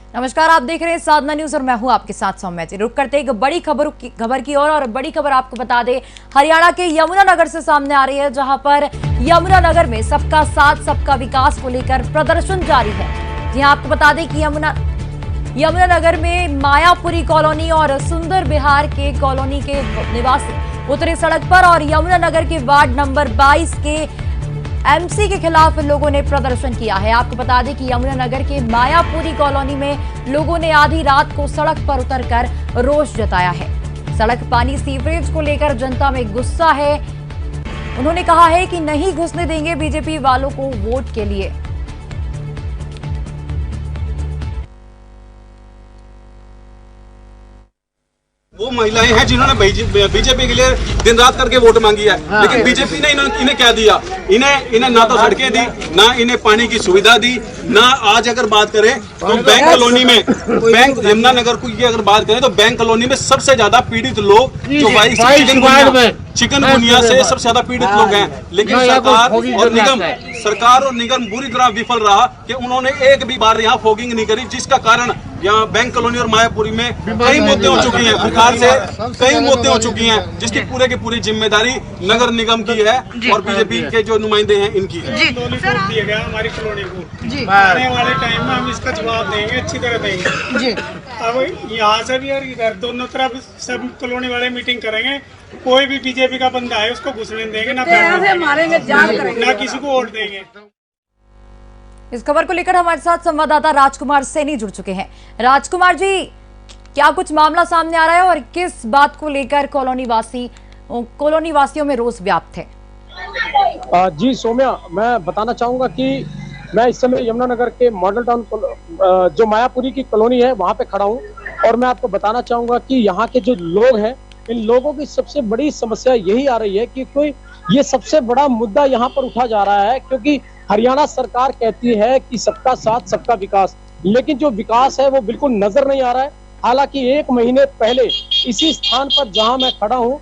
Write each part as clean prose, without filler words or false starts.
नमस्कार, आप देख रहे हैं साधना न्यूज और मैं हूं आपके साथ सौम्या जी। रुक करते एक बड़ी खबर की और बड़ी खबर आपको बता दें, हरियाणा के यमुनानगर से सामने आ रही है, जहां पर यमुनानगर में सबका साथ सबका विकास को लेकर प्रदर्शन जारी है। जी हां, आपको बता दें कि यमुनानगर में मायापुरी कॉलोनी और सुंदर बिहार के कॉलोनी के निवासी उतरे सड़क पर और यमुनानगर के वार्ड नंबर 22 के एमसी के खिलाफ लोगों ने प्रदर्शन किया है। आपको बता दें कि यमुनानगर के मायापुरी कॉलोनी में लोगों ने आधी रात को सड़क पर उतरकर रोष जताया है। सड़क पानी सीवरेज को लेकर जनता में गुस्सा है। उन्होंने कहा है कि नहीं घुसने देंगे बीजेपी वालों को वोट के लिए। वो महिलाएं हैं जिन्होंने बीजेपी के लिए दिन रात करके वोट मांगी है, लेकिन बीजेपी ने इन्हें क्या दिया? इन्हें ना तो सड़कें दी, ना इन्हें पानी की सुविधा दी, ना आज अगर बात करें तो बैंक कॉलोनी में, बैंक यमुनानगर की अगर बात करें तो बैंक कॉलोनी में सबसे ज्यादा पीड़ित लोग जो चिकनगुनिया से सबसे ज्यादा पीड़ित लोग हैं। लेकिन सरकार और निगम बुरी तरह विफल रहा कि उन्होंने एक भी बार यहाँ फॉगिंग नहीं करी, जिसका कारण यहाँ बैंक कॉलोनी और मायापुरी में कई मौतें हो चुकी हैं, बुखार से कई मौतें हो चुकी हैं, जिसकी पूरी जिम्मेदारी नगर निगम की है और बीजेपी के जो नुमाइंदे हैं इनकी है। दिया गया हमारी कॉलोनी को, आने वाले टाइम में हम इसका जवाब देंगे, अच्छी तरह देंगे। अब यहाँ से भी और इधर दोनों तरफ सब कॉलोनी वाले मीटिंग करेंगे। कोई भी बीजेपी का बंदा है उसको घुसने देंगे ना, ना किसी को वोट देंगे। इस खबर को लेकर हमारे साथ संवाददाता राजकुमार सैनी जुड़ चुके हैं। राजकुमार जी, क्या कुछ मामला सामने आ रहा है और किस बात को लेकर कॉलोनी वासियों में रोष व्याप्त है? जी सौम्या, मैं बताना चाहूंगा कि मैं इस समय यमुनानगर के मॉडल टाउन जो मायापुरी की कॉलोनी है वहां पे खड़ा हूं और मैं आपको बताना चाहूंगा कि यहाँ के जो लोग हैं, इन लोगों की सबसे बड़ी समस्या यही आ रही है कि कोई ये सबसे बड़ा मुद्दा यहाँ पर उठा जा रहा है, क्योंकि हरियाणा सरकार कहती है कि सबका साथ सबका विकास, लेकिन जो विकास है वो बिल्कुल नजर नहीं आ रहा है। हालांकि 1 महीने पहले इसी स्थान पर जहां मैं खड़ा हूं,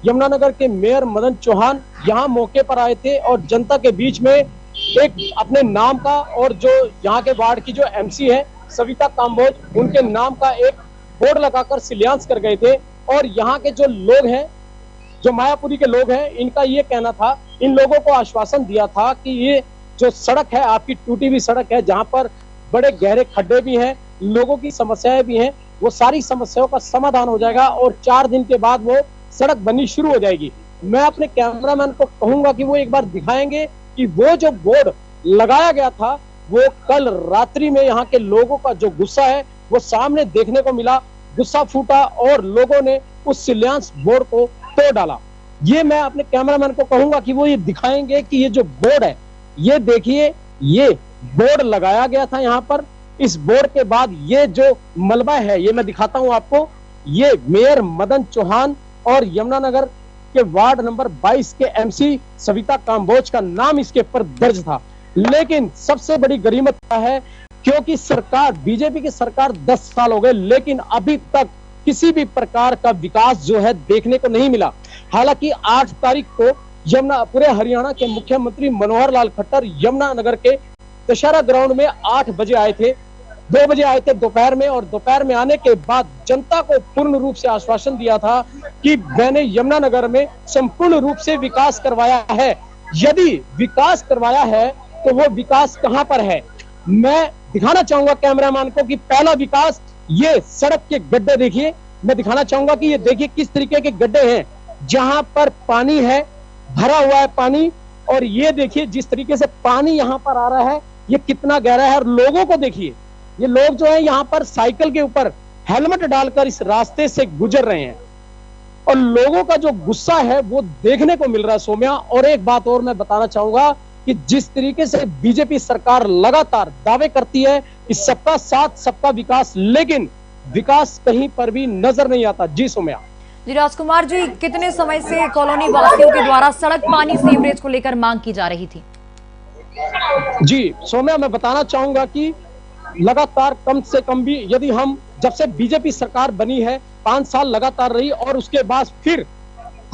यमुनानगर के मेयर मदन चौहान यहाँ मौके पर आए थे और जनता के बीच में एक अपने नाम का और जो यहाँ के वार्ड की जो एमसी है सविता काम्बोज, उनके नाम का एक बोर्ड लगाकर शिलान्यास कर गए थे। और यहाँ के जो लोग हैं, जो मायापुरी के लोग हैं, इनका ये कहना था, इन लोगों को आश्वासन दिया था कि ये जो सड़क है आपकी टूटी हुई सड़क है, जहां पर बड़े गहरे खड्डे भी हैं, लोगों की समस्याएं भी हैं, वो सारी समस्याओं का समाधान हो जाएगा और 4 दिन के बाद वो सड़क बननी शुरू हो जाएगी। मैं अपने कैमरामैन को कहूंगा कि वो एक बार दिखाएंगे कि वो जो बोर्ड लगाया गया था वो कल रात्रि में यहाँ के लोगों का जो गुस्सा है वो सामने देखने को मिला। गुस्सा फूटा और लोगों ने उस शिलान्यास बोर्ड को तोड़ डाला। ये मैं अपने कैमरामैन को कहूंगा कि वो ये दिखाएंगे कि ये जो बोर्ड है, ये देखिए, ये बोर्ड लगाया गया था यहाँ पर। इस बोर्ड के बाद ये जो मलबा है, ये मैं दिखाता हूं आपको, ये मेयर मदन चौहान और यमुनानगर के वार्ड नंबर 22 के एमसी सविता काम्बोज का नाम इसके ऊपर दर्ज था। लेकिन सबसे बड़ी गरीमत है, क्योंकि सरकार, बीजेपी की सरकार 10 साल हो गए, लेकिन अभी तक किसी भी प्रकार का विकास जो है देखने को नहीं मिला। हालांकि 8 तारीख को पूरे हरियाणा के मुख्यमंत्री मनोहर लाल खट्टर यमुनानगर के दशहरा ग्राउंड में 8 बजे आए थे, 2 बजे आए थे दोपहर में, और दोपहर में आने के बाद जनता को पूर्ण रूप से आश्वासन दिया था कि मैंने यमुनानगर में संपूर्ण रूप से विकास करवाया है। यदि विकास करवाया है तो वो विकास कहां पर है? मैं दिखाना चाहूंगा कैमरामैन को कि पहला विकास, ये सड़क के गड्ढे देखिए। मैं दिखाना चाहूंगा कि ये देखिए किस तरीके के गड्ढे हैं, जहां पर पानी है, भरा हुआ है पानी, और ये देखिए जिस तरीके से पानी यहाँ पर आ रहा है ये कितना गहरा है। और लोगों को देखिए, ये लोग जो है यहाँ पर साइकिल के ऊपर हेलमेट डालकर इस रास्ते से गुजर रहे हैं और लोगों का जो गुस्सा है वो देखने को मिल रहा है सौम्या। और एक बात और मैं बताना चाहूंगा कि जिस तरीके से बीजेपी सरकार लगातार दावे करती है कि सबका साथ सबका विकास, लेकिन विकास कहीं पर भी नजर नहीं आता। जी सौम्या। जी राजकुमार जी, कितने समय से कॉलोनी वासियों के द्वारा सड़क पानी सीवरेज को लेकर मांग की जा रही थी? जी सौम्या, मैं बताना चाहूंगा कि लगातार कम से कम भी, यदि हम जब से बीजेपी सरकार बनी है 5 साल लगातार रही और उसके बाद फिर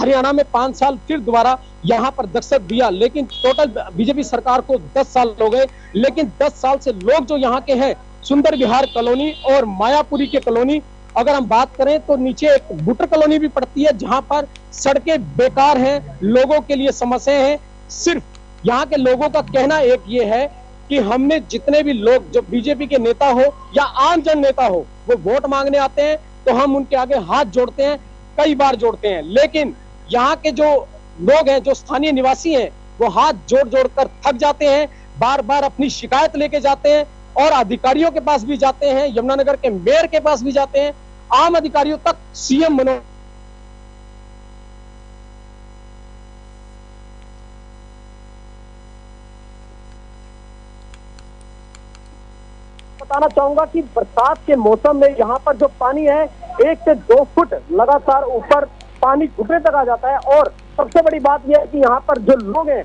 हरियाणा में 5 साल फिर दोबारा यहाँ पर दस्तक दिया, लेकिन टोटल बीजेपी सरकार को 10 साल हो गए। लेकिन 10 साल से लोग जो यहाँ के हैं सुंदर विहार कॉलोनी और मायापुरी के कॉलोनी। अगर हम बात करें तो नीचे एक बुटर कॉलोनी भी पड़ती है, जहां पर सड़कें बेकार हैं, लोगों के लिए समस्याएं हैं। सिर्फ यहाँ के लोगों का कहना एक ये है कि हमने जितने भी लोग जो बीजेपी के नेता हो या आम जन नेता हो वो वोट मांगने आते हैं तो हम उनके आगे हाथ जोड़ते हैं, कई बार जोड़ते हैं, लेकिन यहाँ के जो लोग हैं, जो स्थानीय निवासी हैं, वो हाथ जोड़ जोड़ कर थक जाते हैं, बार बार अपनी शिकायत लेके जाते हैं और अधिकारियों के पास भी जाते हैं, यमुनानगर के मेयर के पास भी जाते हैं, आम अधिकारियों तक सीएम मनोहर बताना चाहूंगा कि बरसात के मौसम में यहाँ पर जो पानी है 1 से 2 फुट लगातार ऊपर पानी घुटने तक आ जाता है। और सबसे बड़ी बात यह है कि यहाँ पर जो लोग हैं,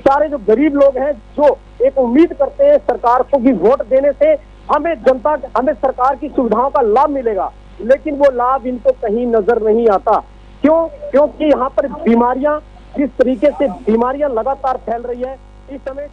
सारे जो गरीब लोग हैं, जो एक उम्मीद करते हैं सरकार को कि वोट देने से हमें सरकार की सुविधाओं का लाभ मिलेगा, लेकिन वो लाभ इनको कहीं नजर नहीं आता। क्योंकि यहाँ पर बीमारियां, जिस तरीके से बीमारियां लगातार फैल रही है इस समय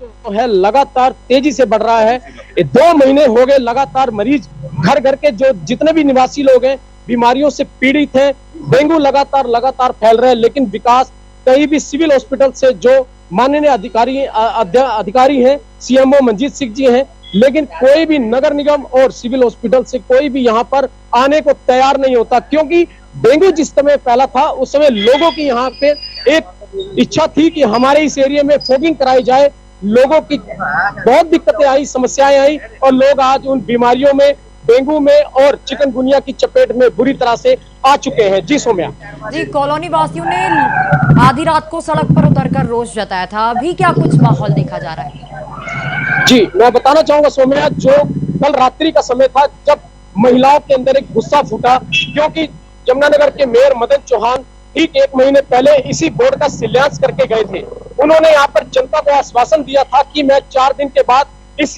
तो है, लगातार तेजी से बढ़ रहा है। 2 महीने हो गए लगातार मरीज घर घर के जो जितने भी निवासी लोग हैं बीमारियों से पीड़ित हैं, डेंगू लगातार फैल रहा है, लेकिन विकास कहीं भी सिविल हॉस्पिटल से जो माननीय अधिकारी हैं सीएमओ मंजीत सिंह जी हैं, लेकिन कोई भी नगर निगम और सिविल हॉस्पिटल से कोई भी यहाँ पर आने को तैयार नहीं होता, क्योंकि डेंगू जिस समय फैला था उस समय लोगों की यहाँ पे एक इच्छा थी कि हमारे इस एरिया में फॉगिंग कराई जाए। लोगों की बहुत दिक्कतें आई, समस्याएं आई और लोग आज उन बीमारियों में, डेंगू में और चिकनगुनिया की चपेट में बुरी तरह से आ चुके हैं। जी सौम्या जी, कॉलोनी वासियों ने आधी रात को सड़क पर उतरकर रोष जताया था, अभी क्या कुछ माहौल देखा जा रहा है? जी मैं बताना चाहूंगा सौम्या, जो कल रात्रि का समय था जब महिलाओं के अंदर एक गुस्सा फूटा, क्योंकि यमुनानगर के मेयर मदन चौहान ठीक 1 महीने पहले इसी बोर्ड का शिलान्यास करके गए थे। उन्होंने यहाँ पर जनता को आश्वासन दिया था कि मैं 4 दिन के बाद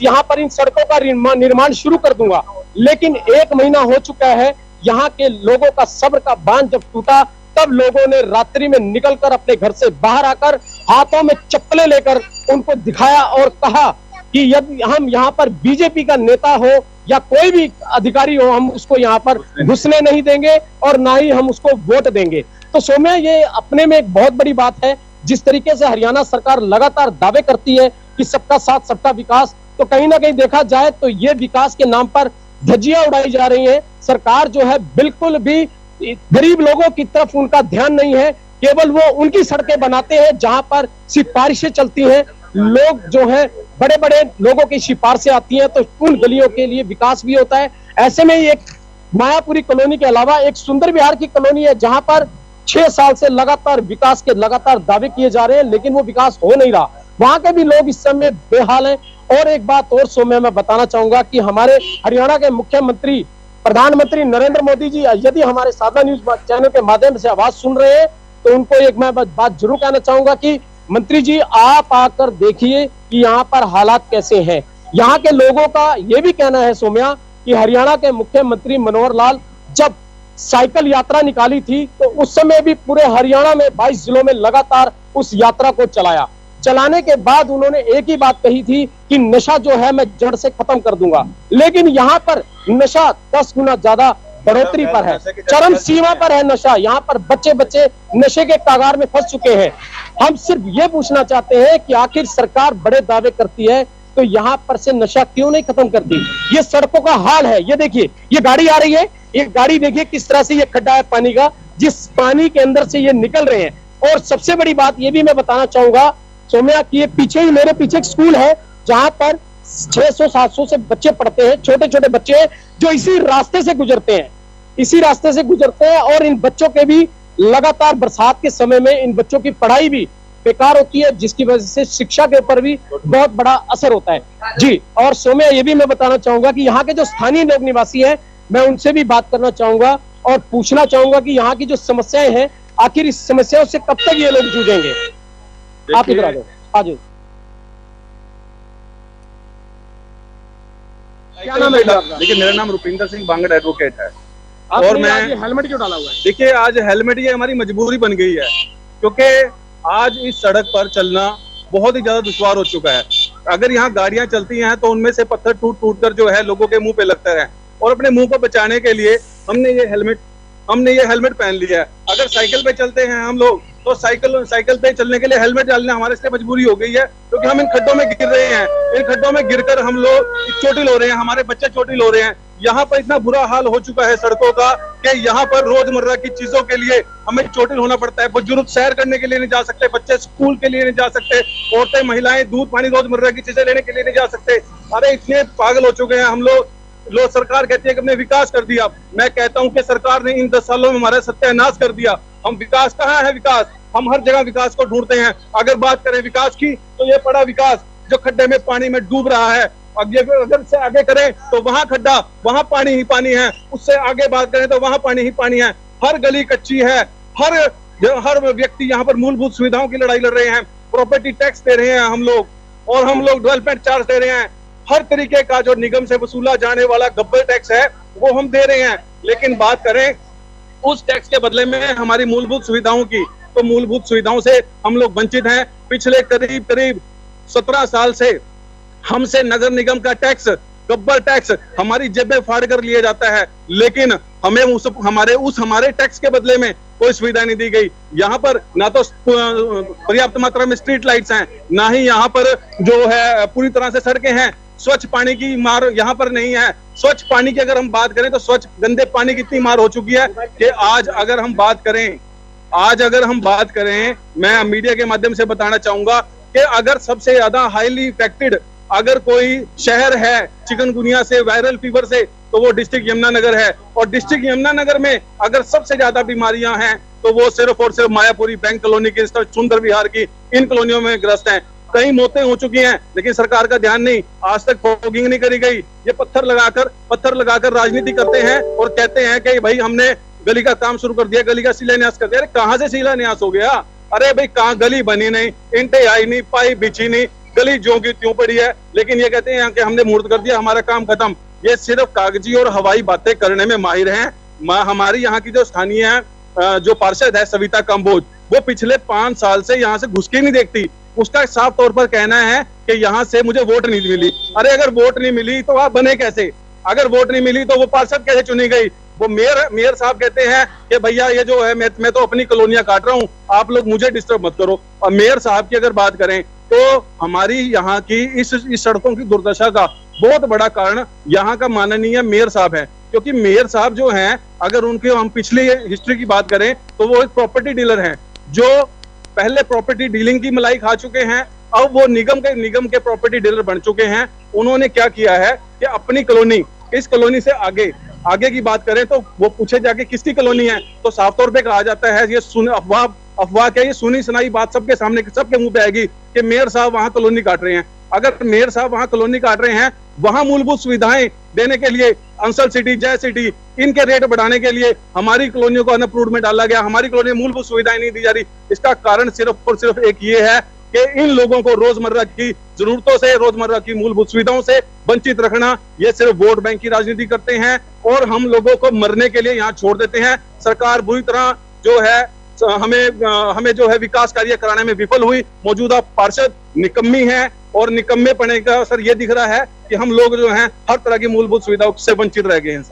यहाँ पर इन सड़कों का निर्माण शुरू कर दूंगा, लेकिन 1 महीना हो चुका है। यहाँ के लोगों का सब्र का बांध जब टूटा तब लोगों ने रात्रि में निकलकर अपने घर से बाहर आकर हाथों में चप्पलें लेकर उनको दिखाया और कहा कि यदि हम यहाँ पर बीजेपी का नेता हो या कोई भी अधिकारी हो, हम उसको यहाँ पर घुसने नहीं देंगे और ना ही हम उसको वोट देंगे। तो सौम्या, ये अपने में एक बहुत बड़ी बात है। जिस तरीके से हरियाणा सरकार लगातार दावे करती है कि सबका साथ सबका विकास, तो कहीं ना कहीं देखा जाए तो ये विकास के नाम पर धज्जियां उड़ाई जा रही हैं। सरकार जो है बिल्कुल भी गरीब लोगों की तरफ उनका ध्यान नहीं है, केवल वो उनकी सड़कें बनाते हैं जहां पर सिफारिशें चलती हैं। लोग जो है बड़े बड़े लोगों की सिफारिशें आती हैं तो उन गलियों के लिए विकास भी होता है। ऐसे में एक मायापुरी कॉलोनी के अलावा एक सुंदर विहार की कॉलोनी है जहां पर 6 साल से लगातार विकास के लगातार दावे किए जा रहे हैं, लेकिन वो विकास हो नहीं रहा। वहां के भी लोग इस समय बेहाल हैं। और एक बात और सौम्या मैं बताना चाहूंगा कि हमारे हरियाणा के मुख्यमंत्री प्रधानमंत्री नरेंद्र मोदी जी यदि हमारे साधना न्यूज चैनल के माध्यम से आवाज सुन रहे हैं तो उनको एक मैं बात जरूर कहना चाहूंगा कि मंत्री जी आप आकर देखिए कि यहाँ पर हालात कैसे हैं। यहाँ के लोगों का ये भी कहना है सौम्या कि हरियाणा के मुख्यमंत्री मनोहर लाल जब साइकिल यात्रा निकाली थी तो उस समय भी पूरे हरियाणा में 22 जिलों में लगातार उस यात्रा को चलाने के बाद उन्होंने एक ही बात कही थी कि नशा जो है मैं जड़ से खत्म कर दूंगा, लेकिन यहाँ पर नशा 10 गुना ज्यादा बढ़ोतरी पर है, चरम सीमा पर है नशा। यहाँ पर बच्चे नशे के कागार में फंस चुके हैं। हम सिर्फ ये पूछना चाहते हैं कि आखिर सरकार बड़े दावे करती है तो यहाँ पर से नशा क्यों नहीं खत्म करती। ये सड़कों का हाल है, ये देखिए ये गाड़ी आ रही है, ये गाड़ी देखिए किस तरह से ये खड्डा है पानी का, जिस पानी के अंदर से ये निकल रहे हैं। और सबसे बड़ी बात ये भी मैं बताना चाहूंगा सौम्या कि ये पीछे ही मेरे पीछे एक स्कूल है जहां पर 600-700 से बच्चे पढ़ते हैं, छोटे छोटे बच्चे जो इसी रास्ते से गुजरते हैं और इन बच्चों के भी लगातार बरसात के समय में इन बच्चों की पढ़ाई भी बेकार होती है, जिसकी वजह से शिक्षा के ऊपर भी बहुत बड़ा असर होता है। जी और सौम्या ये भी मैं बताना चाहूंगा कि यहाँ के जो स्थानीय लोग निवासी हैं मैं उनसे भी बात करना चाहूंगा और पूछना चाहूंगा कि यहाँ की जो समस्याएं हैं आखिर इस समस्याओं से कब तक ये लोग जूझेंगे। आप इधर आ जाओ, आ जाओ। क्या नाम है आपका? देखिए मेरा नाम रुपिंदर सिंह बांगड़ एडवोकेट है। और मैं हेलमेट क्यों डाला हुआ है? देखिए आज हेलमेट ये हमारी मजबूरी बन गई है, क्योंकि आज इस सड़क पर चलना बहुत ही ज्यादा दुश्वार हो चुका है। अगर यहाँ गाड़ियां चलती हैं तो उनमें से पत्थर टूट टूट कर जो है लोगों के मुंह पे लगता है। और अपने मुंह को बचाने के लिए हमने ये हेलमेट पहन लिया है। अगर साइकिल पे चलते हैं हम लोग तो साइकिल पे चलने के लिए हेलमेट डालना हमारे से मजबूरी हो गई है, क्योंकि हम इन खड्डों में गिर रहे हैं। इन खड्डों में गिरकर हम लोग चोटिल हो रहे हैं, हमारे बच्चे चोटिल हो रहे हैं। यहाँ पर इतना बुरा हाल हो चुका है सड़कों का कि यहाँ पर रोजमर्रा की चीजों के लिए हमें चोटिल होना पड़ता है। बुजुर्ग सैर करने के लिए नहीं जा सकते, बच्चे स्कूल के लिए नहीं जा सकते, औरतें महिलाएं दूध पानी रोजमर्रा की चीजें लेने के लिए नहीं जा सकते। अरे इतने पागल हो चुके हैं हम लोग। सरकार कहती है कि हमने विकास कर दिया। मैं कहता हूं कि सरकार ने इन 10 सालों में हमारा सत्यानाश कर दिया। हम विकास कहाँ है विकास? हम हर जगह विकास को ढूंढते हैं। अगर बात करें विकास की तो ये बड़ा विकास जो खड्डे में पानी में डूब रहा है। अगर से आगे करें तो वहां खड्डा, वहां पानी ही पानी है। उससे आगे बात करें तो वहां पानी ही पानी है। हर गली कच्ची है। हर व्यक्ति यहाँ पर मूलभूत सुविधाओं की लड़ाई लड़ रहे हैं। प्रॉपर्टी टैक्स दे रहे हैं हम लोग, और हम लोग डेवलपमेंट चार्ज दे रहे हैं। हर तरीके का जो निगम से वसूला जाने वाला गब्बर टैक्स है वो हम दे रहे हैं। लेकिन बात करें उस टैक्स के बदले में हमारी मूलभूत सुविधाओं की, तो मूलभूत सुविधाओं से हम लोग वंचित हैं। पिछले करीब 17 साल से हमसे नगर निगम का टैक्स, गब्बर टैक्स हमारी जेबें फाड़ कर लिया जाता है, लेकिन हमें हमारे टैक्स के बदले में कोई सुविधा नहीं दी गई। यहाँ पर ना तो पर्याप्त मात्रा में स्ट्रीट लाइट्स हैं, ना ही यहाँ पर जो है पूरी तरह से सड़कें हैं। स्वच्छ पानी की मार यहाँ पर नहीं है। स्वच्छ पानी की अगर हम बात करें तो स्वच्छ गंदे पानी की इतनी मार हो चुकी है कि आज अगर हम बात करें मैं मीडिया के माध्यम से बताना चाहूंगा कि अगर सबसे ज्यादा हाईली इफेक्टेड अगर कोई शहर है चिकनगुनिया से, वायरल फीवर से, तो वो डिस्ट्रिक्ट यमुनानगर है। और डिस्ट्रिक्ट यमुनानगर में अगर सबसे ज्यादा बीमारियां हैं तो वो सिर्फ और सिर्फ मायापुरी, बैंक कॉलोनी की, सुंदर विहार की, इन कॉलोनियों में ग्रस्त हैं। कई मौतें हो चुकी हैं, लेकिन सरकार का ध्यान नहीं, आज तक फॉगिंग नहीं करी गई। ये पत्थर लगाकर राजनीति करते हैं और कहते हैं कि भाई हमने गली का काम शुरू कर दिया, गली का शिलान्यास कर दिया। अरे कहाँ से शिलान्यास हो गया? अरे भाई कहाँ गली बनी नहीं, इंटे आई नहीं, पाइप बिछी नहीं, गली ज्यों की त्यों पड़ी है। लेकिन ये कहते हैं कि हमने मुहूर्त कर दिया, हमारा काम खत्म। ये सिर्फ कागजी और हवाई बातें करने में माहिर हैं। हमारी यहाँ की जो स्थानीय जो पार्षद है सविता कंबोज, वो पिछले 5 साल से यहाँ से घुस के नहीं देखती। उसका साफ तौर पर कहना है कि यहाँ से मुझे वोट नहीं मिली। अरे अगर वोट नहीं मिली तो आप बने कैसे? अगर वोट नहीं मिली तो वो पार्षद कैसे चुनी गई? वो मेयर साहब कहते हैं कि भैया ये जो है मैं तो अपनी कॉलोनियां काट रहा हूँ, आप लोग मुझे डिस्टर्ब मत करो। और मेयर साहब की अगर बात करें तो हमारी यहाँ की इस सड़कों की दुर्दशा का बहुत बड़ा कारण यहाँ का माननीय मेयर साहब है। क्योंकि मेयर साहब जो हैं, अगर उनके हम पिछले हिस्ट्री की बात करें तो वो एक प्रॉपर्टी डीलर हैं, जो पहले प्रॉपर्टी डीलिंग की मलाई खा चुके हैं, अब वो निगम के प्रॉपर्टी डीलर बन चुके हैं। उन्होंने क्या किया है कि अपनी कॉलोनी, इस कॉलोनी से आगे की बात करें तो वो पूछे जाके किसकी कॉलोनी है तो साफ तौर पे कहा जाता है ये अफवाह क्या, ये सुनी सुनाई बात सबके सामने सबके मुंह पे आएगी कि मेयर साहब वहां कॉलोनी काट रहे हैं। अगर मेयर साहब वहां कॉलोनी काट रहे हैं, वहां मूलभूत सुविधाएं देने के लिए अंसल सिटी, जय सिटी, इनके रेट बढ़ाने के लिए हमारी कॉलोनियों को अनअप्रूव्ड में डाला गया, हमारी कॉलोनी में मूलभूत सुविधाएं नहीं दी जा रही। इसका कारण सिर्फ और सिर्फ एक ये है कि इन लोगों को रोजमर्रा की जरूरतों से, रोजमर्रा की मूलभूत सुविधाओं से वंचित रखना। ये सिर्फ वोट बैंक की राजनीति करते हैं और हम लोगों को मरने के लिए यहाँ छोड़ देते हैं। सरकार बुरी तरह जो है हमें जो है विकास कार्य कराने में विफल हुई। मौजूदा पार्षद निकम्मी है और निकम्मे पड़ने का असर ये दिख रहा है कि हम लोग जो हैं हर तरह की मूलभूत सुविधाओं से वंचित रह गए हैं।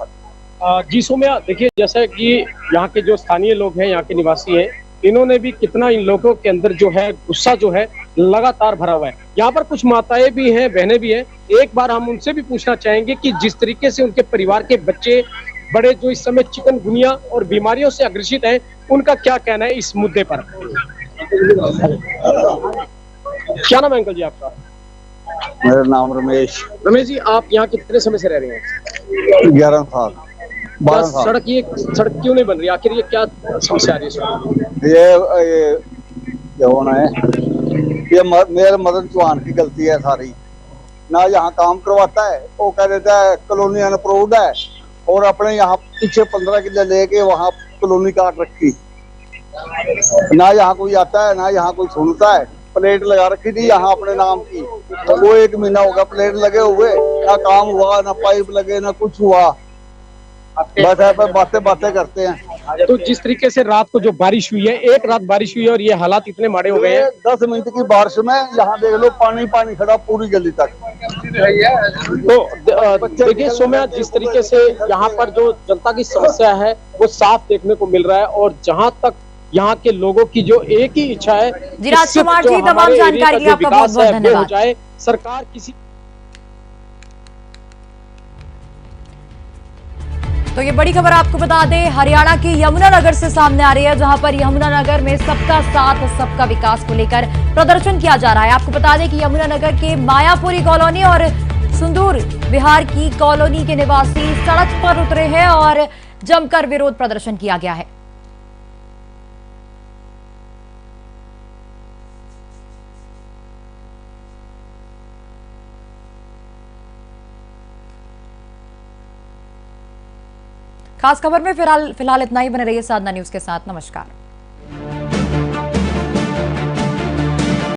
जी सौम्या, देखिए जैसा कि यहाँ के जो स्थानीय लोग हैं, यहाँ के निवासी हैं, इन्होंने भी कितना इन लोगों के अंदर जो है गुस्सा जो है लगातार भरा हुआ है। यहाँ पर कुछ माताएं भी हैं, बहनें भी हैं। एक बार हम उनसे भी पूछना चाहेंगे कि जिस तरीके से उनके परिवार के बच्चे बड़े जो इस समय चिकनगुनिया और बीमारियों से अग्रसित हैं, उनका क्या कहना है इस मुद्दे पर। क्या नाम है अंकल जी आपका? मेरा नाम रमेश। रमेश जी, आप यहाँ कितने समय से रह रहे हैं? 11 साल 12 साल। सड़क क्यों नहीं बन रही? आखिर ये क्या समस्या आ रही है? ये क्या होना है, ये मेरे मदन चौहान की गलती है सारी। ना यहाँ काम करवाता है, वो कह देता है कॉलोनी अनअप्रूव्ड है, और अपने यहाँ पीछे 15 किले लेके वहाँ कॉलोनी काट रखी। ना यहाँ कोई आता है, ना यहाँ कोई सुनता है। प्लेट लगा रखी थी यहाँ अपने नाम की, तो वो 1 महीना हो गया प्लेट लगे हुए, ना काम हुआ, ना पाइप लगे, ना कुछ हुआ। बस है पर बातें बातें करते हैं। तो जिस तरीके से रात को जो बारिश हुई है, एक रात बारिश हुई है और ये हालात इतने माड़े हो गए हैं। 10 मिनट की बारिश में यहाँ देख लो पानी पानी खड़ा पूरी गली तक। तो देखिए सौम्या, जिस तरीके से यहाँ पर जो जनता की समस्या है वो साफ देखने को मिल रहा है, और जहाँ तक यहाँ के लोगों की जो एक ही इच्छा है, जी राजकुमार जी, तमाम जानकारी के लिए आपका बहुत बहुत धन्यवाद। हो जाए सरकार किसी। तो ये बड़ी खबर आपको बता दें, हरियाणा के यमुनानगर से सामने आ रही है, जहां पर यमुनानगर में सबका साथ सबका विकास को लेकर प्रदर्शन किया जा रहा है। आपको बता दें कि यमुनानगर के मायापुरी कॉलोनी और सुंदूर विहार की कॉलोनी के निवासी सड़क पर उतरे हैं और जमकर विरोध प्रदर्शन किया गया है। खास खबर में फिलहाल इतना ही। बने रहिए साधना न्यूज के साथ। नमस्कार।